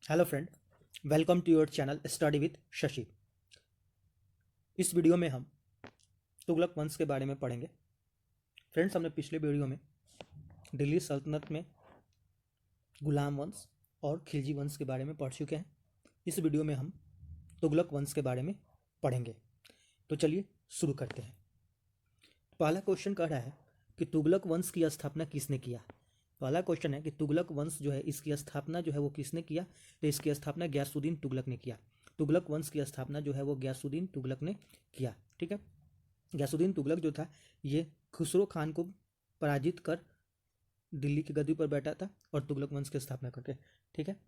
Hello friend, welcome to your channel study with Shashi. इस video में हम तुगलक वंश के बारे में पढ़ेंगे। फ्रेंड्स, हमने पिछले वीडियो में दिल्ली सल्तनत में गुलाम वंश और खिलजी वंश के बारे में पढ़ चुके हैं। इस वीडियो में हम तुगलक वंश के बारे में पढ़ेंगे। तो चलिए शुरू करते हैं। पहला क्वेश्चन कह रहा है कि तुगलक वंश की स्थापना किसने किया। पहला क्वेश्चन है कि तुगलक वंश जो है इसकी स्थापना जो है वो किसने किया। तो इसकी स्थापना गयासुद्दीन तुगलक ने किया। तुगलक वंश की स्थापना जो है वो गयासुद्दीन तुगलक ने किया। ठीक है, गयासुद्दीन तुगलक जो था ये खुसरो खान को पराजित कर दिल्ली की गद्दी पर बैठा था और तुगलक वंश की स्थापना करके। ठीक है,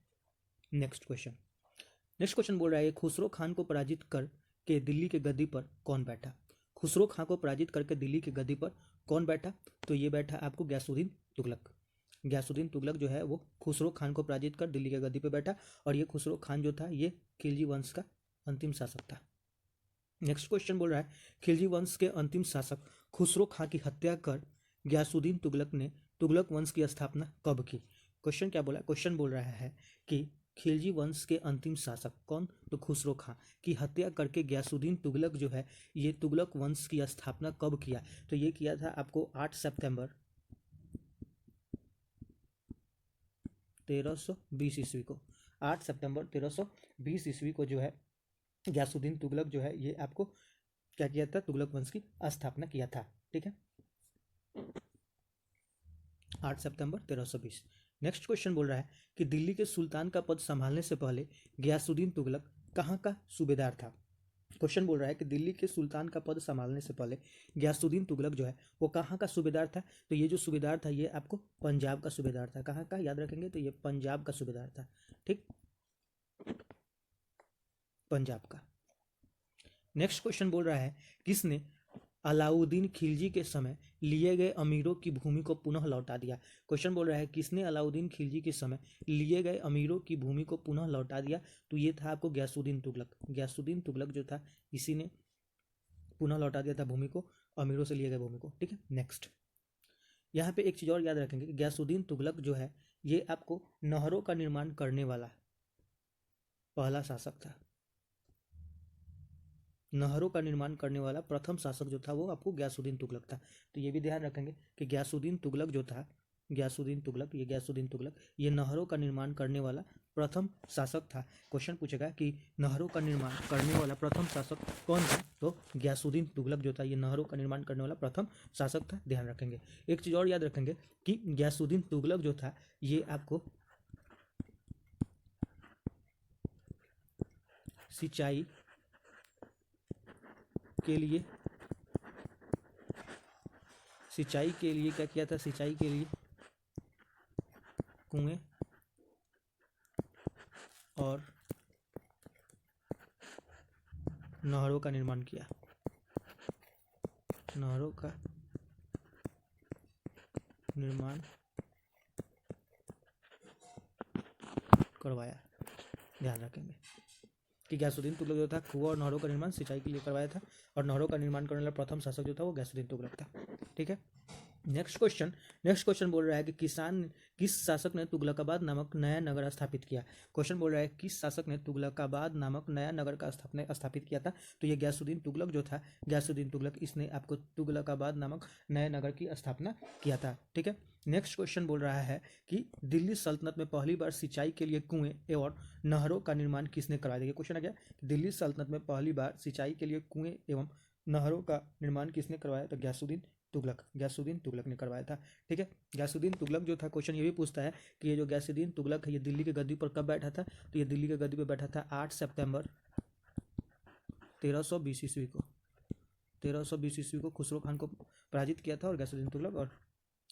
नेक्स्ट क्वेश्चन बोल रहा है खुसरो खान को पराजित कर के दिल्ली की गद्दी पर कौन बैठा। खुसरो खान को पराजित करके दिल्ली की गद्दी पर कौन बैठा। तो ये बैठा आपको गयासुद्दीन तुगलक। गयासुद्दीन तुगलक जो है वो खुसरो खान को पराजित कर दिल्ली की गद्दी पर बैठा और ये खुसरो खान जो था ये खिलजी वंश का अंतिम शासक था। नेक्स्ट क्वेश्चन बोल रहा है खिलजी वंश के अंतिम शासक खुसरो खान की हत्या कर गयासुद्दीन तुगलक ने तुगलक वंश की स्थापना कब की। क्वेश्चन क्या बोला, क्वेश्चन बोल रहा है कि खिलजी वंश के अंतिम शासक कौन, तो खुसरो खां की हत्या करके गयासुद्दीन तुगलक जो है ये तुगलक वंश की स्थापना कब किया। तो ये किया था आपको 8 सितंबर 1320 ईस्वी को। 8 सितंबर 1320 ईस्वी को जो है गयासुद्दीन तुगलक जो है ये आपको क्या किया था, तुगलक वंश की स्थापना किया था। ठीक है, 8 सितंबर 1320। नेक्स्ट क्वेश्चन बोल रहा है कि दिल्ली के सुल्तान का पद संभालने से पहले गयासुद्दीन तुगलक कहाँ का सूबेदार था। क्वेश्चन बोल रहा है कि दिल्ली के सुल्तान का पद संभालने से पहले गयासुद्दीन तुगलक जो है वो कहाँ का सूबेदार था। तो ये जो सूबेदार था ये आपको पंजाब का सूबेदार था। कहाँ का, याद रखेंगे, तो ये पंजाब का सूबेदार था। ठीक, पंजाब का। नेक्स्ट क्वेश्चन बोल रहा है किसने अलाउद्दीन खिलजी के समय लिए गए अमीरों की भूमि को पुनः लौटा दिया। क्वेश्चन बोल रहा है किसने अलाउद्दीन खिलजी के समय लिए गए अमीरों की भूमि को पुनः लौटा दिया। तो ये था आपको गयासुद्दीन तुगलक। गयासुद्दीन तुगलक जो था इसी ने पुनः लौटा दिया था भूमि को, अमीरों से लिए गए भूमि को। ठीक है, नेक्स्ट यहाँ पे एक चीज और याद रखेंगे, गयासुद्दीन तुगलक जो है ये आपको नहरों का निर्माण करने वाला पहला शासक था। नहरों का निर्माण करने वाला प्रथम शासक जो था वो आपको गयासुद्दीन तुगलक था। तो ये भी ध्यान रखेंगे कि गयासुद्दीन तुगलक जो था, गयासुद्दीन तुगलक ये नहरों का निर्माण करने वाला प्रथम शासक था। क्वेश्चन पूछेगा कि नहरों का निर्माण करने वाला प्रथम शासक कौन था, तो गयासुद्दीन तुगलक जो था ये नहरों का निर्माण करने वाला प्रथम शासक था। ध्यान रखेंगे। एक चीज और याद रखेंगे कि गयासुद्दीन तुगलक जो था ये आपको सिंचाई के लिए क्या किया था, सिंचाई के लिए कुएं और नहरों का निर्माण किया। नहरों का निर्माण करवाया। ध्यान रखेंगे कि गयासुद्दीन तुगलक जो था कुआं और नहरों का निर्माण सिंचाई के लिए करवाया था और नहरों का निर्माण करने वाला प्रथम शासक जो था वो गयासुद्दीन तुगलक था। ठीक है, नेक्स्ट क्वेश्चन बोल रहा है कि किस शासक ने तुगलकाबाद नामक नया नगर स्थापित किया। क्वेश्चन बोल रहा है किस शासक ने तुगलकाबाद नामक नया नगर का स्थापित किया था। तो ये गयासुद्दीन तुगलक जो था, गयासुद्दीन तुगलक, इसने आपको तुगलकाबाद नामक नए नगर की स्थापना किया था। ठीक है, नेक्स्ट क्वेश्चन बोल रहा है कि दिल्ली सल्तनत में पहली बार सिंचाई के लिए कुएं एवं नहरों का निर्माण किसने करवाया। देखिए क्वेश्चन आ गया, दिल्ली सल्तनत में पहली बार सिंचाई के लिए कुएं एवं नहरों का निर्माण किसने करवाया। तो गयासुद्दीन तुगलक ने करवाया था। ठीक है, गयासुद्दीन तुगलक जो था, क्वेश्चन ये भी पूछता है कि ये जो गयासुद्दीन तुगलक है ये दिल्ली की गद्दी पर कब बैठा था। तो ये दिल्ली की गद्दी पर बैठा था 8 सितंबर 1320 ईस्वी को। 1320 ईस्वी को खुसरो खान को पराजित किया था और गयासुद्दीन तुगलक और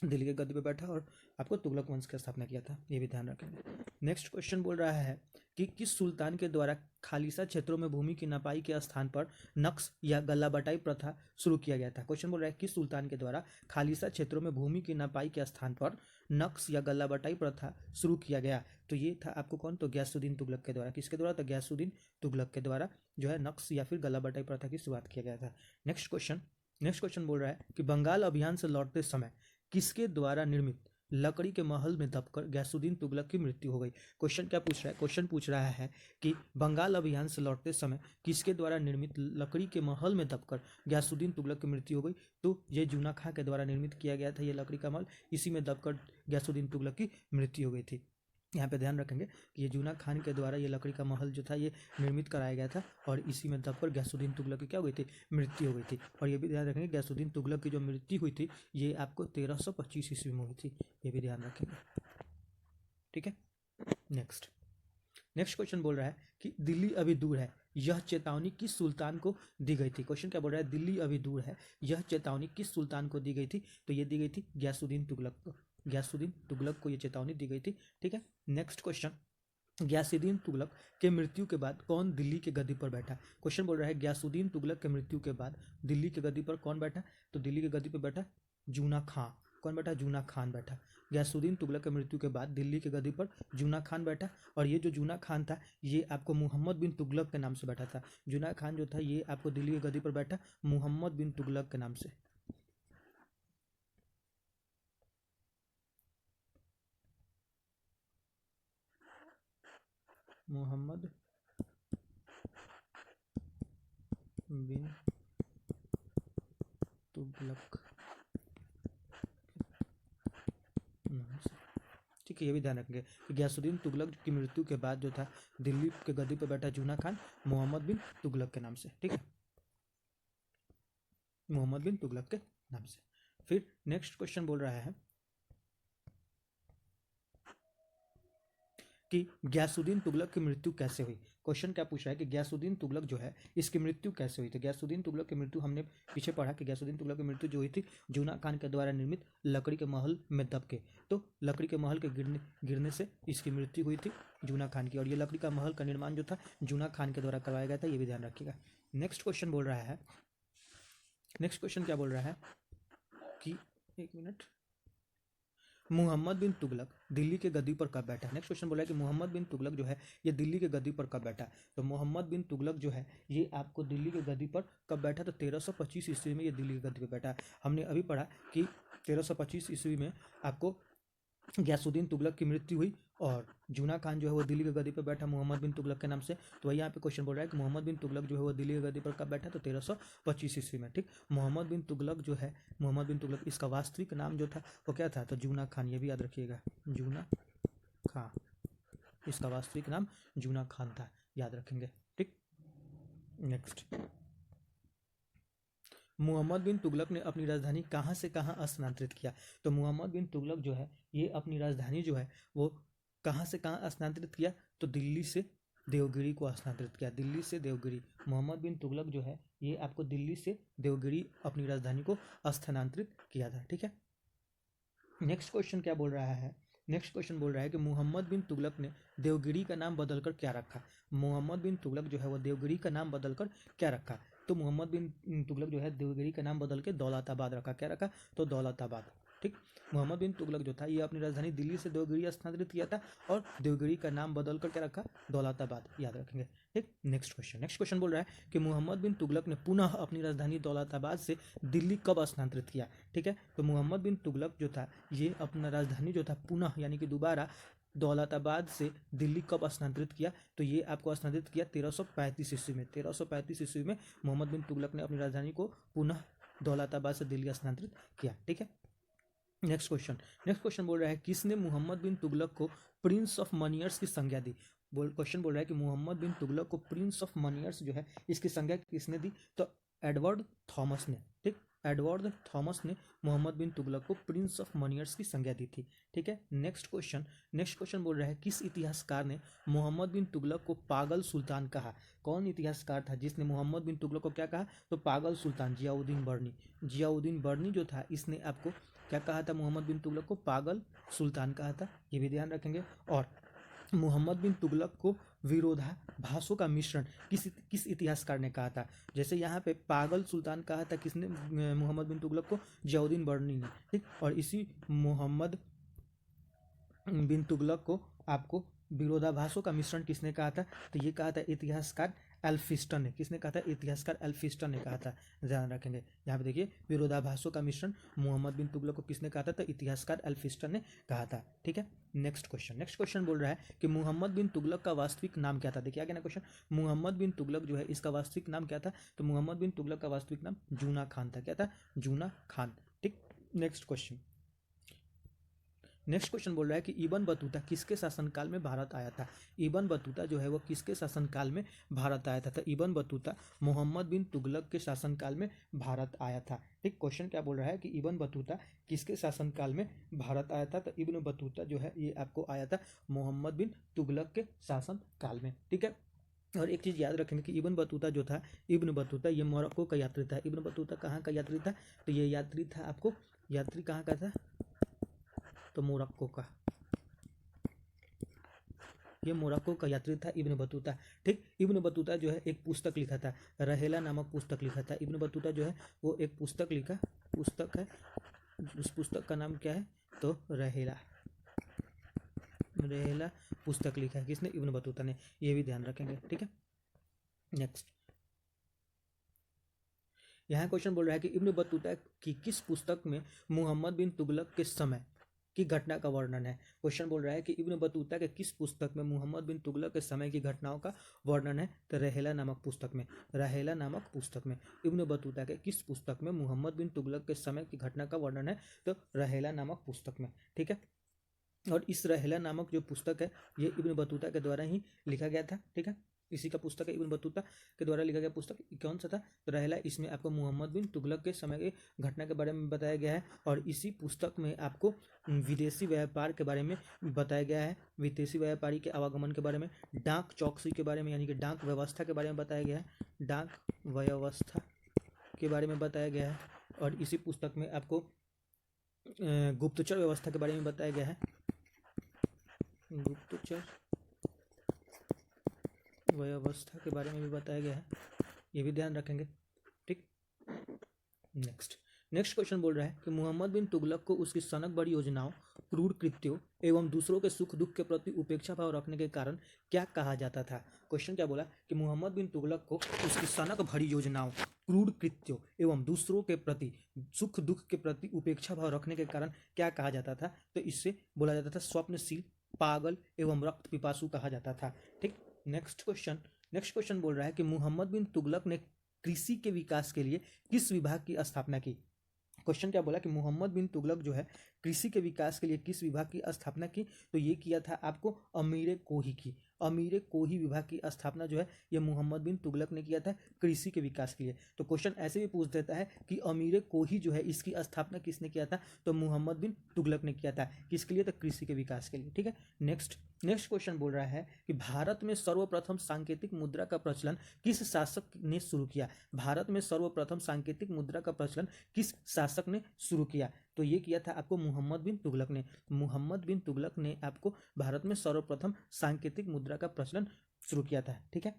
दिल्ली के गद्दी पर बैठा और आपको तुगलक वंश की स्थापना किया था। ये भी ध्यान रखेंगे। नेक्स्ट क्वेश्चन बोल रहा है कि किस सुल्तान के द्वारा खालिसा क्षेत्रों में भूमि की नपाई के स्थान पर नक्श या गल्ला बटाई प्रथा शुरू किया गया था। क्वेश्चन बोल रहा है किस सुल्तान के द्वारा खालिसा क्षेत्रों में भूमि की नपाई के स्थान पर नक्श या गल्ला बटाई प्रथा शुरू किया गया। तो ये था आपको कौन, तो गयासुद्दीन तुगलक के द्वारा। किसके द्वारा, तो गयासुद्दीन तुगलक के द्वारा जो है नक्श या फिर गल्ला बटाई प्रथा की शुरुआत किया गया था। नेक्स्ट क्वेश्चन बोल रहा है कि बंगाल अभियान से लौटते समय किसके द्वारा निर्मित लकड़ी के महल में दबकर गयासुद्दीन तुगलक की मृत्यु हो गई। क्वेश्चन क्या पूछ रहा है? क्वेश्चन पूछ रहा है कि बंगाल अभियान से लौटते समय किसके द्वारा निर्मित लकड़ी के महल में दबकर गयासुद्दीन तुगलक की मृत्यु हो गई? तो ये जूना खां के द्वारा निर्मित किया गया था ये लकड़ी का महल, इसी में दबकर गयासुद्दीन तुगलक की मृत्यु हो गई थी। यहाँ पे ध्यान रखेंगे कि ये जूना खान के द्वारा ये लकड़ी का महल जो था ये निर्मित कराया गया था और इसी में दबकर गयासुद्दीन तुगलक की क्या हुई थी? मृत्यु हो गई थी। और ये भी ध्यान रखेंगे गयासुद्दीन तुगलक की जो मृत्यु हुई थी ये आपको 1325 ईस्वी में हुई थी, ये भी ध्यान रखेंगे। ठीक है, नेक्स्ट क्वेश्चन बोल रहा है कि दिल्ली अभी दूर है, यह चेतावनी किस सुल्तान को दी गई थी? क्वेश्चन क्या बोल रहा है? दिल्ली अभी दूर है, यह चेतावनी किस सुल्तान को दी गई थी? तो ये दी गई थी गयासुद्दीन तुगलक को। गयासुद्दीन तुगलक को ये चेतावनी दी गई थी। ठीक है, नेक्स्ट क्वेश्चन, गयासुद्दीन तुगलक के मृत्यु के बाद कौन दिल्ली के गद्दी पर बैठा? क्वेश्चन बोल रहा है गयासुद्दीन तुगलक के मृत्यु के बाद दिल्ली के गद्दी पर कौन बैठा? तो दिल्ली के गद्दी पर बैठा जूना खां। कौन बैठा? जूना खान बैठा। गयासुद्दीन तुगलक के मृत्यु के बाद दिल्ली के गद्दी पर जूना खान बैठा और ये जो जूना खान था ये आपको मोहम्मद बिन तुगलक के नाम से बैठा था। जूना खान जो था ये आपको दिल्ली की गद्दी पर बैठा मोहम्मद बिन तुगलक के नाम से। मोहम्मद बिन तुगलक नाम से। ठीक है, ये भी ध्यान रखेंगे कि गयासुद्दीन तुगलक की मृत्यु के बाद जो था दिल्ली के गद्दी पर बैठा जूना खान मोहम्मद बिन तुगलक के नाम से। ठीक है, मोहम्मद बिन तुगलक के नाम से। फिर नेक्स्ट क्वेश्चन बोल रहा है कि गयासुद्दीन तुगलक की मृत्यु कैसे हुई? क्वेश्चन क्या पूछ रहा है कि गयासुद्दीन तुगलक जो है इसकी मृत्यु कैसे हुई थी? गयासुद्दीन तुगलक की मृत्यु हमने पीछे पढ़ा कि गयासुद्दीन तुगलक की मृत्यु जो हुई थी जूना खान के द्वारा निर्मित लकड़ी के महल में दब के। तो लकड़ी के महल के गिरने से इसकी मृत्यु हुई थी जूना खान की, और ये लकड़ी का महल का निर्माण जो था जूना खान के द्वारा करवाया गया था, ये भी ध्यान रखिएगा। नेक्स्ट क्वेश्चन बोल रहा है, नेक्स्ट क्वेश्चन क्या बोल रहा है कि एक मिनट, मोहम्मद बिन तुगलक दिल्ली के गद्दी पर कब बैठा? नेक्स्ट क्वेश्चन बोला है कि मोहम्मद बिन तुगलक जो है ये दिल्ली के गद्दी पर कब बैठा? तो मोहम्मद बिन तुगलक जो है ये आपको दिल्ली के गद्दी पर कब बैठा? तो 1325 ईस्वी में ये दिल्ली की गद्दी पर बैठा। हमने अभी पढ़ा कि 1325 ईस्वी में आपको गयासुद्दीन तुगलक की मृत्यु हुई और जूना खान जो है वो दिल्ली की गद्दी पर बैठा मोहम्मद बिन तुगलक के नाम से। तो वही यहाँ पे क्वेश्चन बोल रहा है कि मोहम्मद बिन तुगलक जो है वो दिल्ली की गद्दी पर कब बैठा? तो 1325 ईस्वी में। ठीक, मोहम्मद बिन तुगलक जो है, मोहम्मद बिन तुगलक इसका वास्तविक नाम जो था वो क्या था? तो जूना खान, ये भी याद रखिएगा, जूना खान, इसका वास्तविक नाम जूना खान था, याद रखेंगे। ठीक, नेक्स्ट, मोहम्मद बिन तुगलक ने अपनी राजधानी कहाँ से कहाँ स्थानांतरित किया? तो मोहम्मद बिन तुगलक जो है ये अपनी राजधानी जो है वो कहाँ से कहाँ स्थानांतरित किया? तो दिल्ली से देवगिरी को स्थानांतरित किया, दिल्ली से देवगिरी। मोहम्मद बिन तुगलक जो है ये आपको दिल्ली से देवगिरी अपनी राजधानी को स्थानांतरित किया था। ठीक है, नेक्स्ट क्वेश्चन क्या बोल रहा है? नेक्स्ट क्वेश्चन बोल रहा है कि मोहम्मद बिन तुगलक ने देवगिरी का नाम बदलकर क्या रखा? मोहम्मद बिन तुगलक जो है वो देवगिरी का नाम बदलकर क्या रखा? तो मोहम्मद बिन तुगलक जो है देवगिरी का नाम बदल के दौलताबाद रखा। क्या रखा? तो दौलताबाद। ठीक, मोहम्मद बिन तुगलक जो था ये अपनी राजधानी दिल्ली से देवगिरी स्थानांतरित किया था और देवगिरी का नाम बदल कर क्या रखा? दौलताबाद, याद रखेंगे। ठीक, नेक्स्ट क्वेश्चन बोल रहा है कि मोहम्मद बिन तुगलक ने पुनः अपनी राजधानी दौलताबाद से दिल्ली कब स्थानांतरित किया? ठीक है, तो मोहम्मद बिन तुगलक जो था ये अपना राजधानी जो था पुनः यानी कि दोबारा दौलताबाद से दिल्ली कब स्थानांतरित किया? तो ये आपको स्थानांतरित किया 1335 ईस्वी में। 1335 ईस्वी में मोहम्मद बिन तुगलक ने अपनी राजधानी को पुनः दौलताबाद से दिल्ली स्थानांतरित किया। ठीक है, नेक्स्ट क्वेश्चन बोल रहा है किसने मोहम्मद बिन तुगलक को प्रिंस ऑफ मनियर्स की संज्ञा दी? क्वेश्चन बोल रहा है कि मोहम्मद बिन तुगलक को प्रिंस ऑफ मनियर्स जो है इसकी संज्ञा किसने दी? तो एडवर्ड थॉमस ने। ठीक, एडवर्ड थॉमस ने मोहम्मद बिन तुगलक को प्रिंस ऑफ मनियर्स की संज्ञा दी थी। ठीक है, नेक्स्ट क्वेश्चन बोल रहा है किस इतिहासकार ने मोहम्मद बिन तुगलक को पागल सुल्तान कहा? कौन इतिहासकार था जिसने मोहम्मद बिन तुगलक को क्या कहा? तो पागल सुल्तान। जियाउद्दीन बर्नी। जियाउद्दीन बर्नी जो था इसने आपको क्या कहा था? मोहम्मद बिन तुगलक को पागल सुल्तान कहा था, ये भी ध्यान रखेंगे। और मोहम्मद बिन तुगलक को विरोधाभासों का मिश्रण किस इतिहासकार ने कहा था? जैसे यहाँ पे पागल सुल्तान कहा था किसने? मोहम्मद बिन तुगलक को जियाउद्दीन बर्नी ने। ठीक, और इसी मोहम्मद बिन तुगलक को आपको विरोधाभासों का मिश्रण किसने कहा था? तो ये कहा था इतिहासकार एल्फिस्टन ने, किसने कहा था? इतिहासकार एल्फिस्टन ने कहा था, ध्यान रखेंगे। यहाँ पे देखिए विरोधाभासों का मिश्रण मोहम्मद बिन तुगलक को किसने कहा था? तो इतिहासकार एल्फिस्टन ने कहा था। ठीक है, नेक्स्ट क्वेश्चन बोल रहा है कि मोहम्मद बिन तुगलक का वास्तविक नाम क्या था? देखिए आगे ना क्वेश्चन, मोहम्मद बिन तुगलक जो है इसका वास्तविक नाम क्या था? तो मोहम्मद बिन तुगलक का वास्तविक नाम जूना खान था। क्या था? जूना खान। ठीक, नेक्स्ट क्वेश्चन बोल रहा है कि इब्न बतूता किसके शासनकाल में भारत आया था? इब्न बतूता जो है वो किसके शासनकाल में भारत आया था? तो इब्न बतूता मोहम्मद बिन तुगलक के शासनकाल में भारत आया था। ठीक, क्वेश्चन क्या बोल रहा है कि इब्न बतूता किसके शासनकाल में भारत आया था? तो इब्न बतूता जो है ये आपको आया था मोहम्मद बिन तुगलक के शासनकाल में। ठीक है, और एक चीज़ याद रखेंगे कि इब्न बतूता जो था, इब्न बतूता ये मोरक्को का यात्री था। इब्न बतूता कहाँ का यात्री था? तो ये यात्री था आपको, यात्री कहाँ का था? तो मोरक्को का, ये मोरक्को का यात्री था इब्न बतूता। ठीक, इब्न बतूता जो है एक पुस्तक लिखा था, रहेला नामक पुस्तक लिखा था। इब्न बतूता जो है वो एक पुस्तक है, उस पुस्तक का नाम क्या है? तो रहेला पुस्तक लिखा है। किसने? इब्न बतूता ने। ये भी ध्यान रखेंगे। ठीक है, नेक्स्ट यहाँ क्वेश्चन बोल रहा है कि इब्न बतूता की किस पुस्तक में मोहम्मद बिन तुगलक के समय की घटना का वर्णन है? क्वेश्चन बोल रहा है कि इब्न बतूता के किस पुस्तक में मोहम्मद बिन तुगलक के समय की घटनाओं का वर्णन है? तो रहेला नामक पुस्तक में, रहेला नामक पुस्तक में इब्न बतूता के किस पुस्तक में मोहम्मद बिन तुगलक के समय की घटना का वर्णन है? तो रहेला नामक पुस्तक में। ठीक है, और इस रहेला नामक जो पुस्तक है ये इब्न बतूता के द्वारा ही लिखा गया था। ठीक है, इसी का पुस्तक है, इब्न बतूता के द्वारा लिखा गया पुस्तक कौन सा था? तो रहेला। इसमें आपको मोहम्मद बिन तुगलक के समय के घटना के बारे में बताया गया है, और इसी पुस्तक में आपको विदेशी व्यापार के बारे में बताया गया है, विदेशी व्यापारी के आवागमन के बारे में, डाक चौकसी के बारे में यानी कि डाक व्यवस्था के बारे में बताया गया है, डाक व्यवस्था के बारे में बताया गया है, और इसी पुस्तक में आपको गुप्तचर व्यवस्था के बारे में बताया गया है, गुप्तचर व्यवस्था के बारे में भी बताया गया है, ये भी ध्यान रखेंगे। ठीक, नेक्स्ट क्वेश्चन बोल रहा है कि मोहम्मद बिन तुगलक को उसकी सनक बड़ी योजनाओं, क्रूर कृत्यों एवं दूसरों के सुख दुख के प्रति उपेक्षा भाव रखने के कारण क्या कहा जाता था? क्वेश्चन क्या बोला कि मोहम्मद बिन तुगलक को उसकी सनक भरी योजनाओं, क्रूर कृत्यों एवं दूसरों के प्रति सुख दुख के प्रति उपेक्षा भाव रखने के कारण क्या कहा जाता था? तो इससे बोला जाता था स्वप्नशील, पागल एवं रक्त पिपासु कहा जाता था। ठीक, नेक्स्ट क्वेश्चन बोल रहा है कि मोहम्मद बिन तुगलक ने कृषि के विकास के लिए किस विभाग की स्थापना की? क्वेश्चन क्या बोला कि मोहम्मद बिन तुगलक जो है कृषि के विकास के लिए किस विभाग की स्थापना की? तो ये किया था आपको अमीर कोही की, अमीर कोही विभाग की स्थापना जो है ये मोहम्मद बिन तुगलक ने किया था कृषि के विकास के लिए। तो क्वेश्चन ऐसे भी पूछ देता है कि अमीर कोही जो है इसकी स्थापना किसने किया था? तो मोहम्मद बिन तुगलक ने किया था। किसके लिए? तो कृषि के विकास के लिए। ठीक है, नेक्स्ट क्वेश्चन बोल रहा है कि भारत में सर्वप्रथम सांकेतिक मुद्रा का प्रचलन किस शासक ने शुरू किया? भारत में सर्वप्रथम सांकेतिक मुद्रा का प्रचलन किस शासक ने शुरू किया? तो ये किया था आपको मोहम्मद बिन तुगलक ने। मोहम्मद बिन तुगलक ने आपको भारत में सर्वप्रथम सांकेतिक मुद्रा का प्रचलन शुरू किया था। ठीक है,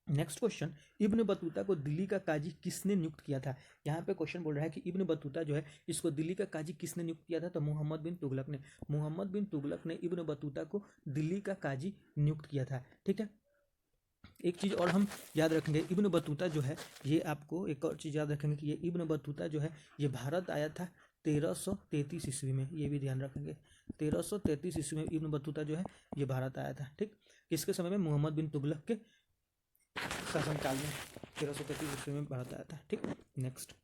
नेक्स्ट क्वेश्चन, इब्न बतूता को दिल्ली का काजी किसने नियुक्त किया था? यहाँ पे क्वेश्चन बोल रहा है कि इब्न बतूता जो है इसको दिल्ली का काजी किसने नियुक्त किया था? तो मोहम्मद बिन तुगलक ने। मोहम्मद बिन तुगलक ने इब्न बतूता को दिल्ली का काजी नियुक्त किया था। ठीक है, एक चीज़ और हम याद रखेंगे, इब्न बतूता जो है ये आपको एक और चीज़ याद रखेंगे कि ये इब्न बतूता जो है ये भारत आया था 1333 ईस्वी में। ये भी ध्यान रखेंगे, 1333 ईस्वी में इब्न बतूता जो है ये भारत आया था। ठीक, किसके समय में? मोहम्मद बिन तुगलक के शासनकाल में 1333 ईस्वी में भारत आया था। ठीक, नेक्स्ट,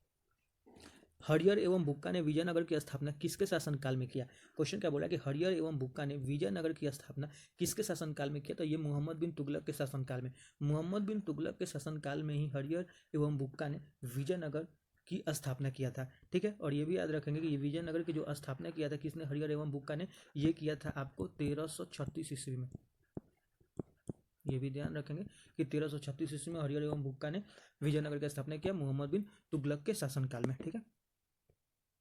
हरियर एवं बुक्का ने विजयनगर की स्थापना किसके शासनकाल में किया? क्वेश्चन क्या बोला कि हरियर एवं बुक्का ने विजयनगर की स्थापना किसके शासनकाल में किया? तो ये मोहम्मद बिन तुगलक के शासनकाल में। मोहम्मद बिन तुगलक के शासनकाल में ही हरियर एवं बुक्का ने विजयनगर की स्थापना किया था। ठीक है, और ये भी याद रखेंगे कि ये विजयनगर की जो स्थापना किया था किसने? हरियर एवं बुक्का ने। ये किया था आपको 1336 ईस्वी में। ये भी ध्यान रखेंगे कि 1336 ईस्वी में हरियर एवं बुक्का ने विजयनगर की स्थापना किया मोहम्मद बिन तुगलक के शासनकाल में। ठीक है,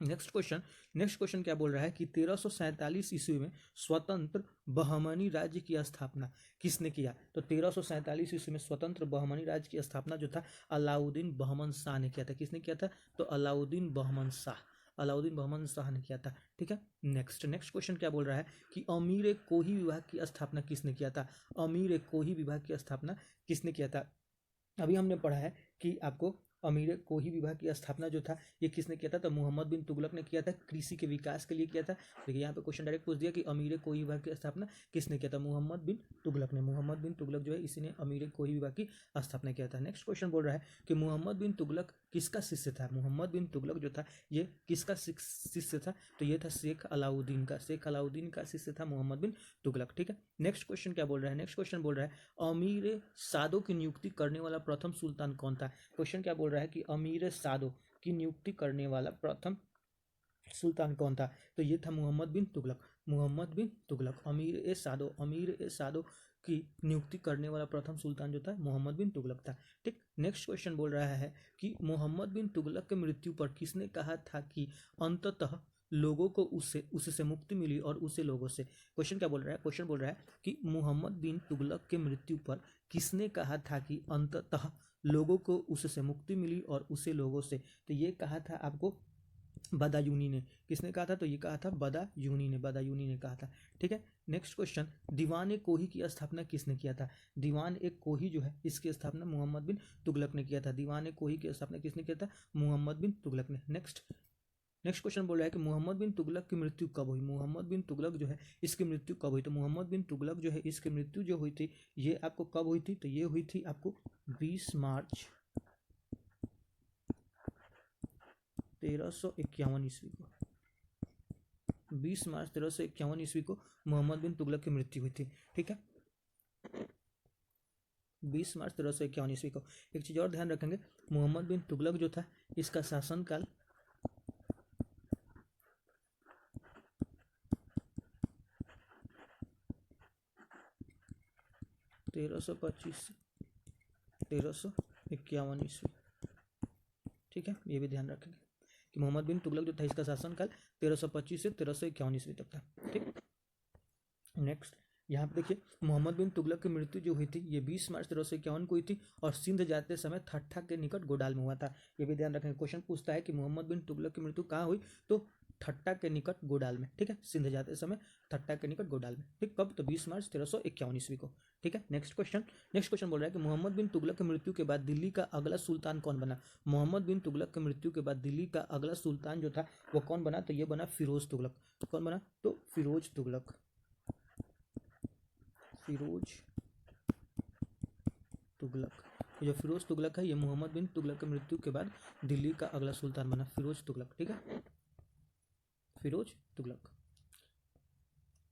नेक्स्ट क्वेश्चन क्या बोल रहा है कि 1347 ईस्वी में स्वतंत्र बहमनी राज्य की स्थापना किसने किया? तो 1347 ईस्वी में स्वतंत्र बहमनी राज्य की स्थापना जो था अलाउद्दीन बहमन शाह ने किया था। किसने किया था? तो अलाउद्दीन बहमन शाह ने किया था। ठीक है, नेक्स्ट क्वेश्चन क्या बोल रहा है कि अमीर कोही विभाग की स्थापना किसने किया था? अमीर कोही विभाग की स्थापना किसने किया था? अभी हमने पढ़ा है कि आपको अमीर कोही विभाग की स्थापना जो था ये किसने किया था, तो मोहम्मद बिन तुगलक ने किया था, कृषि के विकास के लिए किया था। देखिए यहाँ पे क्वेश्चन डायरेक्ट पूछ दिया कि अमीर कोही विभाग की स्थापना किसने किया था, मोहम्मद बिन तुगलक ने। मोहम्मद बिन तुगलक जो है इसने अमीर कोही विभाग की स्थापना किया था। नेक्स्ट क्वेश्चन बोल रहा है कि मोहम्मद बिन तुगलक किसका शिष्य था। मोहम्मद बिन तुगलक जो था ये किसका शिष्य था, तो ये था शेख अलाउद्दीन का। शेख अलाउद्दीन का शिष्य था मोहम्मद बिन तुगलक। ठीक है, नेक्स्ट क्वेश्चन क्या बोल रहा है, नेक्स्ट क्वेश्चन बोल रहा है अमीर सादो की नियुक्ति करने वाला प्रथम सुल्तान कौन था। क्वेश्चन क्या बोल रहा है कि अमीर सादो की नियुक्ति करने वाला प्रथम सुल्तान कौन था, तो ये था मोहम्मद बिन तुगलक। मोहम्मद बिन तुगलक अमीर ए सादो की नियुक्ति करने वाला प्रथम सुल्तान जो था मोहम्मद बिन तुगलक था। ठीक, नेक्स्ट क्वेश्चन बोल रहा है कि मोहम्मद बिन तुगलक के मृत्यु पर किसने कहा था कि अंततः लोगों को उससे मुक्ति मिली और उसे लोगों से। क्वेश्चन क्या बोल रहा है, क्वेश्चन बोल रहा है कि मोहम्मद बिन तुगलक के मृत्यु पर किसने कहा था कि अंततः लोगों को उससे मुक्ति मिली और उसे लोगों से, तो ये कहा था आपको बदायूनी ने। किसने कहा था, तो ये कहा था बदायूनी ने कहा था। ठीक है, नेक्स्ट क्वेश्चन दीवान ए कोही की स्थापना किसने किया था। दीवान ए कोही जो है इसकी स्थापना मोहम्मद बिन तुगलक ने किया था। दीवान ए कोही की स्थापना किसने किया था, मोहम्मद बिन तुगलक ने। नेक्स्ट क्वेश्चन बोल रहा है कि मोहम्मद बिन तुगलक की मृत्यु कब हुई। मोहम्मद बिन तुगलक जो है इसकी मृत्यु कब हुई, तो मोहम्मद बिन तुगलक जो है इसकी मृत्यु जो हुई थी ये आपको कब हुई थी, तो ये हुई थी आपको 20 मार्च 1351 ईस्वी को। 20 मार्च 1351 ईस्वी को मोहम्मद बिन तुगलक की मृत्यु हुई थी। ठीक है, 20 मार्च 1351 ईस्वी को। एक चीज और ध्यान रखेंगे, मोहम्मद बिन तुगलक जो था इसका शासनकाल 1325 से 1351 ईस्वी। ठीक है, ये भी ध्यान रखेंगे कि मोहम्मद बिन तुगलक जो था इसका शासनकाल 1325 से 1351 ईस्वी तक था। ठीक, नेक्स्ट यहाँ पे देखिए मोहम्मद बिन तुगलक की मृत्यु जो हुई थी ये 20 मार्च 1351 को हुई थी और सिंध जाते समय ठट्ठा के निकट गोडाल में हुआ था। ये भी ध्यान रखेंगे, क्वेश्चन पूछता है कि मोहम्मद बिन तुगलक की मृत्यु कहाँ हुई, तो ठट्टा के निकट गोडाल में। ठीक है, सिंध जाते समय ठट्टा के निकट गोडाल में। ठीक, कब, तो 20 मार्च 1351 ईस्वी को। ठीक है, नेक्स्ट क्वेश्चन बोल रहा है कि मोहम्मद बिन तुगलक की मृत्यु के बाद दिल्ली का अगला सुल्तान कौन बना। मोहम्मद बिन तुगलक की मृत्यु के बाद दिल्ली का अगला सुल्तान जो था वो कौन बना, तो ये बना फिरोज तुगलक। कौन बना, तो फिरोज तुगलक। फिरोज तुगलक, जो फिरोज तुगलक है ये मोहम्मद बिन तुगलक की मृत्यु के बाद दिल्ली का अगला सुल्तान बना, फिरोज तुगलक। ठीक है, फिरोज तुगलक।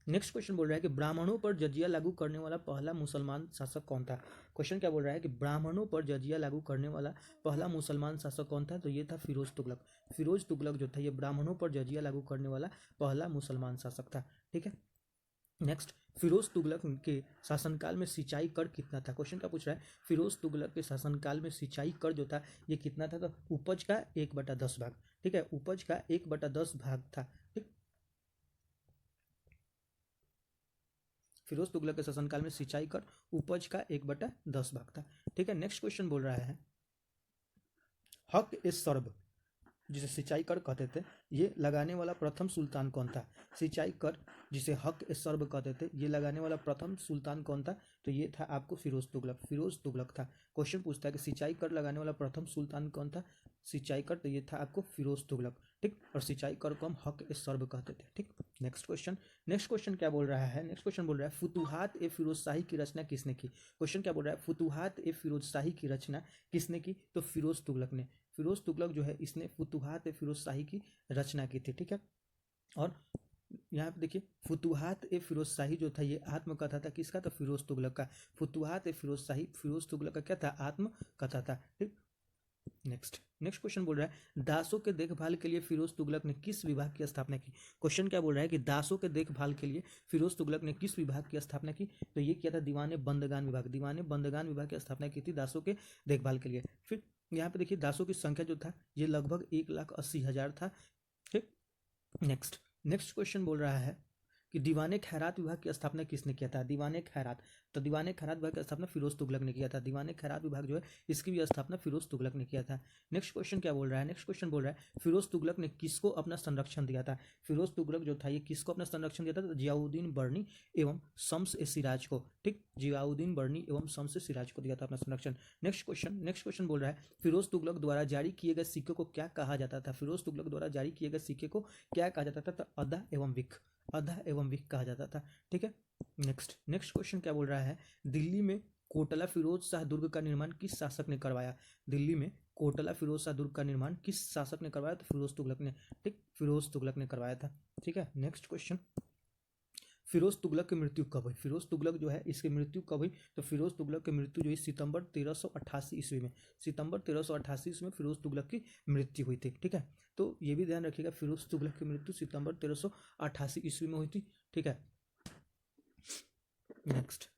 नेक्स्ट क्वेश्चन बोल रहा है कि ब्राह्मणों पर जजिया लागू करने वाला पहला मुसलमान शासक कौन था। क्वेश्चन क्या बोल रहा है कि ब्राह्मणों पर जजिया लागू करने वाला पहला मुसलमान शासक कौन था, तो ये था फिरोज तुगलक। फिरोज तुगलक जो था ये ब्राह्मणों पर जजिया लागू करने वाला पहला मुसलमान शासक था। ठीक है, नेक्स्ट फिरोज तुगलक के शासनकाल में सिंचाई कर कितना था। क्वेश्चन क्या पूछ रहा है, फिरोज तुगलक के शासनकाल में सिंचाई कर जो था ये कितना था, तो उपज का 1/10 भाग। ठीक है, उपज का 1/10 भाग था। ठीक, फिरोज तुगलक के शासनकाल में सिंचाई कर उपज का 1/10 भाग था। ठीक है, नेक्स्ट क्वेश्चन बोल रहा है हक ए सर्ब, जिसे सिंचाई कर कहते थे, ये लगाने वाला प्रथम सुल्तान कौन था। सिंचाई कर जिसे हक ए सर्ब कहते थे ये लगाने वाला प्रथम सुल्तान कौन था, तो ये था आपको फिरोज तुगलक। फिरोज तुगलक था। क्वेश्चन पूछता है कि सिंचाई कर लगाने वाला प्रथम सुल्तान कौन था, सिंचाई कर, तो ये था आपको फिरोज तुगलक। ठीक, और सिंचाई कर को हम हक ए सर्ब कहते थे। ठीक, नेक्स्ट क्वेश्चन क्या बोल रहा है, नेक्स्ट क्वेश्चन बोल रहा है फुतुहात ए फिरोज शाही की रचना किसने की। क्वेश्चन क्या बोल रहा है, फुतुहात ए फिरोज शाही की रचना किसने की, तो फिरोज तुगलक ने। फिरोज तुगलक जो है इसने फुतुहात ए फिरोज शाही की रचना की थी। ठीक है, और यहाँ पे देखिए फुतुहात ए फिरोज शाही जो था ये आत्मकथा था किसका, तो फिरोज तुगलक का। फुतुहात ए फिरोज शाही फिरोज तुगलक का क्या था, आत्मकथा था। ठीक, नेक्स्ट क्वेश्चन बोल रहा है दासों के देखभाल के लिए फिरोज तुगलक ने किस विभाग की स्थापना की। क्वेश्चन क्या बोल रहा है कि दासों के देखभाल के लिए फिरोज तुगलक ने किस विभाग की स्थापना की, तो ये किया था दीवाने बंदगान विभाग। दीवाने बंदगान विभाग की स्थापना की थी दासों के देखभाल के लिए। फिर यहाँ पे देखिए दासों की संख्या जो था ये लगभग 1,80,000 था। ठीक, नेक्स्ट क्वेश्चन बोल रहा है कि दीवाने खैरात विभाग की स्थापना किसने किया था? दीवाने खैरात, तो दीवाने खैरात विभाग की स्थापना फिरोज तुगलक ने किया था। दीवाने खैरात विभाग जो है इसकी भी स्थापना फिरोज तुगलक ने किया था। नेक्स्ट क्वेश्चन क्या बोल रहा है? नेक्स्ट क्वेश्चन बोल रहा है फिरोज तुगलक ने किसको अपना संरक्षण दिया था? फिरोज तुगलक जो था ये किसको अपना संरक्षण दिया था? तो जियाउद्दीन बर्नी एवं शम्स ए सिराज को, ठीक, जियाउद्दीन बर्नी एवं शम्स ए सिराज को दिया था अपना संरक्षण। नेक्स्ट क्वेश्चन बोल रहा है फिरोज तुगलक द्वारा जारी किए गए सिक्के को क्या कहा जाता था? फिरोज तुगलक द्वारा जारी किए गए सिक्के को क्या कहा जाता था? तो अदा एवं विक, अदा एवं विक कहा जाता था, ठीक है। नेक्स्ट क्वेश्चन क्या बोल रहा है? दिल्ली में कोटला फिरोज शाह दुर्ग का निर्माण किस शासक ने करवाया? दिल्ली में कोटला फिरोज शाह दुर्ग का निर्माण किस शासक ने करवाया? तो फिरोज तुगलक ने, ठीक, फिरोज तुगलक ने करवाया था, ठीक है। नेक्स्ट क्वेश्चन, फिरोज तुगलक की मृत्यु कब हुई? फिरोज तुगलक जो है इसकी मृत्यु कब हुई? तो फिरोज तुगलक की मृत्यु जो है सितंबर 1388 ईस्वी में, सितंबर 1388 ईस्वी में फिरोज तुगलक की मृत्यु हुई थी, ठीक है। तो ये भी ध्यान रखिएगा, फिरोज तुगलक की मृत्यु सितंबर 1388 ईस्वी में हुई थी, ठीक है। नेक्स्ट,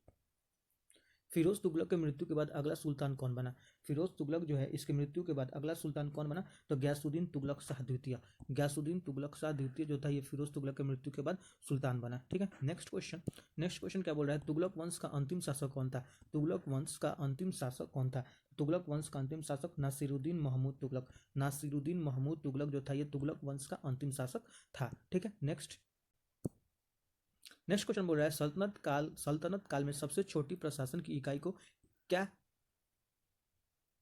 फिरोज तुगलक की मृत्यु के बाद अगला सुल्तान कौन बना? फिरोज तुगलक जो है इसकी मृत्यु के बाद अगला सुल्तान कौन बना? तो गयासुद्दीन तुगलक शाह द्वितीय, गयासुद्दीन तुगलक शाह द्वितीय जो था ये फिरोज तुगलक की मृत्यु के बाद सुल्तान बना, ठीक है। नेक्स्ट क्वेश्चन क्या बोल रहा है? तुगलक वंश का अंतिम शासक कौन था? तुगलक वंश का अंतिम शासक कौन था? तुगलक वंश का अंतिम शासक नासिरुद्दीन महमूद तुगलक, नासिरुद्दीन महमूद तुगलक जो था ये तुगलक वंश का अंतिम शासक था, ठीक है। नेक्स्ट क्वेश्चन बोल रहा है सल्तनत काल में सबसे छोटी प्रशासन की इकाई को क्या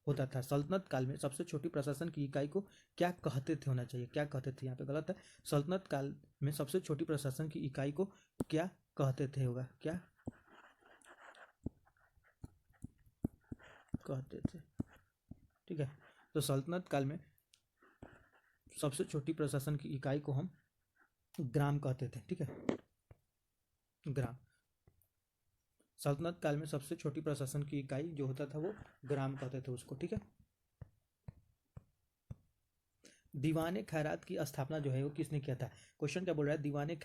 होता था? सल्तनत काल में सबसे छोटी प्रशासन की इकाई को क्या कहते थे? होना चाहिए क्या कहते थे, यहाँ पे गलत है। सल्तनत काल में सबसे छोटी प्रशासन की इकाई को क्या कहते थे, होगा क्या कहते थे, ठीक है। तो सल्तनत काल में सबसे छोटी प्रशासन की इकाई को हम ग्राम कहते थे, ठीक है, ग्राम। सल्तनत काल में सबसे छोटी प्रशासन की इकाई जो होता था वो ग्राम कहते थे उसको, ठीक है। दीवाने खैरात की स्थापना जो है वो किसने किया था? क्वेश्चन क्या बोल रहा है? दीवाने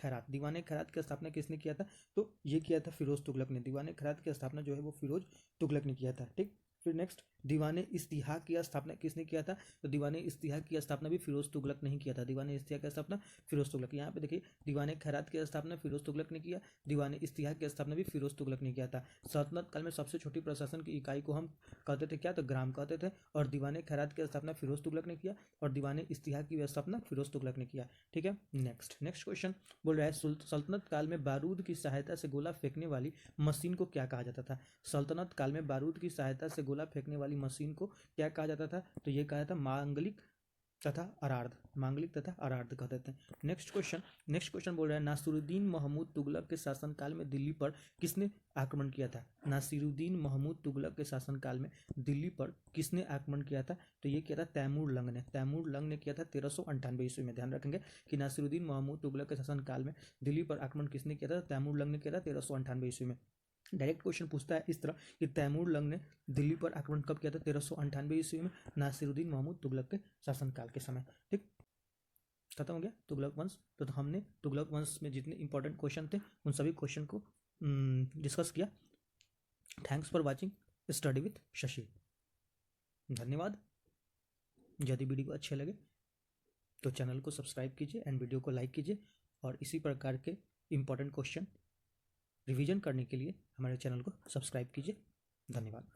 खैरात की स्थापना किसने किया था? तो ये किया था फिरोज तुगलक ने। दीवाने खैरात की स्थापना जो है वो फिरोज तुगलक ने किया था, ठीक। फिर नेक्स्ट, दीवाने इस्तिहाक की स्थापना किसने किया था? तो दीवाने इस्तिहाक की स्थापना भी फिरोज तुगलक ने ही किया था। दीवाने इस्तिहाक की स्थापना फिरोज तुगलक, यहाँ पे देखिए दीवाने खैरात की स्थापना फिरोज तुगलक ने किया, दीवाने इस्तिहाक की स्थापना भी फिरोज तुगलक ने किया था। सल्तनत काल में सबसे छोटी प्रशासन की इकाई को हम कहते थे क्या? तो ग्राम कहते थे। और दीवाने खैरात की स्थापना फिरोज तुगलक ने किया और दीवाने इस्तिहाक की स्थापना फिरोज तुगलक ने किया, ठीक है। नेक्स्ट क्वेश्चन बोल रहा है सल्तनत काल में बारूद की सहायता से गोला फेंकने वाली मशीन को क्या कहा जाता था? सल्तनत काल में बारूद की सहायता से गोला फेंकने वाली मशीन को क्या कहा जाता था? तो ये कहा था मांगलिक तथा अरार्ध, मांगलिक तथा अरार्ध कहते थे। नेक्स्ट क्वेश्चन बोल रहा है नासिरुद्दीन महमूद तुगलक के शासनकाल में दिल्ली पर किसने आक्रमण किया था? नासिरुद्दीन महमूद तुगलक के शासनकाल में दिल्ली पर किसने आक्रमण किया था? तो ये किया था तैमूर लंग ने, तैमूर लंग ने किया था 1398 ईस्वी में। ध्यान रखेंगे कि नासिरुद्दीन महमूद तुगलक के शासनकाल में दिल्ली पर आक्रमण किसने किया था? तैमूर लंग ने किया था 1398 ईस्वी में। डायरेक्ट क्वेश्चन पूछता है इस तरह कि तैमूर लंग ने दिल्ली पर आक्रमण कब किया था? 1398 ईस्वी में, नासिरुद्दीन महमूद तुगलक के शासनकाल के समय, ठीक। खत्म हो गया तुगलक वंश। तो हमने तुगलक वंश में जितने इंपॉर्टेंट क्वेश्चन थे उन सभी क्वेश्चन को डिस्कस किया। Thanks for watching study with Shashi. धन्यवाद। यदि वीडियो अच्छे लगे तो चैनल को सब्सक्राइब कीजिए एंड वीडियो को लाइक कीजिए और इसी प्रकार के इंपॉर्टेंट क्वेश्चन रिवीजन करने के लिए हमारे चैनल को सब्सक्राइब कीजिए। धन्यवाद।